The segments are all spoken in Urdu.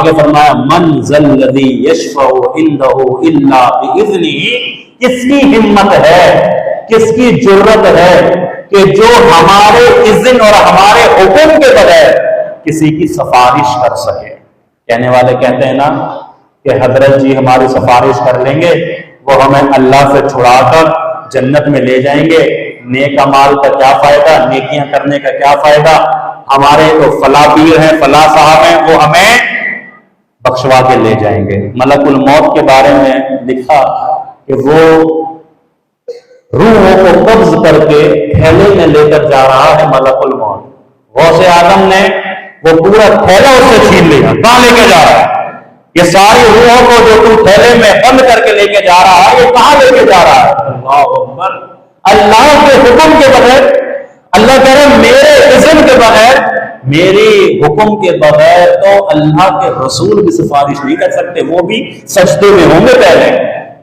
آگے فرمایا من ذل الذی یشفع عندہ الا باذنہ، کس کی ہمت ہے، کس کی جرت ہے کہ جو ہمارے اذن اور ہمارے حکم کے بغیر کسی کی سفارش کر سکے۔ کہنے والے کہتے ہیں نا کہ حضرت جی ہماری سفارش کر لیں گے، وہ ہمیں اللہ سے چھڑا کر جنت میں لے جائیں گے، نیک اعمال کا کیا فائدہ، نیکیاں کرنے کا کیا فائدہ، ہمارے تو فلاں پیر ہیں فلاں صاحب ہیں وہ ہمیں بخشوا کے لے جائیں گے۔ ملک الموت کے بارے میں لکھا کہ وہ روحوں کو قبض کر کے تھیلے میں لے کر جا رہا ہے ملک الموت۔ غوث اعظم نے وہ پورا تھیلا اس سے چھین لیا، کہاں لے کے جا رہا ہے؟ یہ ساری روحوں کو جو تو تھیلے میں بند کر کے لے کے جا رہا ہے، یہ کہاں لے کے جا رہا ہے؟ اللہ اکبر! اللہ کے حکم کے بغیر، اللہ کہہ رہے میرے اذن کے بغیر، میری حکم کے بغیر تو اللہ کے رسول بھی سفارش نہیں کر سکتے، وہ بھی سجدے میں ہوں گے، پہلے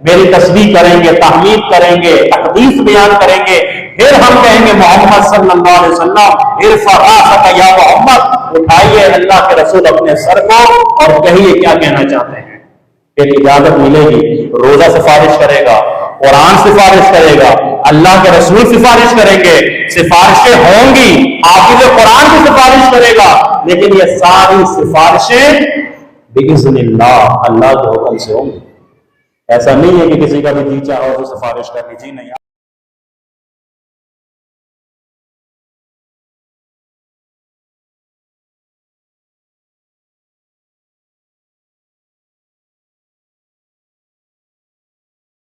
میری تسبیح کریں گے، تحمید کریں گے، تقدیس بیان کریں گے، پھر ہم کہیں گے محمد صلی اللہ علیہ وسلم ارفع راسک یا محمد، اٹھائیے اللہ کے رسول اپنے سر کو اور کہیے کیا کہنا چاہتے ہیں۔ پھر اجازت ملے گی، روزہ سفارش کرے گا، قرآن سفارش کرے گا، اللہ کے رسول سفارش کریں گے، سفارشیں ہوں گی، حافظ قرآن بھی سفارش کرے گا، لیکن یہ ساری سفارشیں باذن اللہ، اللہ کے حکم سے ہوں گی۔ ایسا نہیں ہے کہ کسی کا بھی جی چاہا ہو تو سفارش کر لیجیے، نہیں۔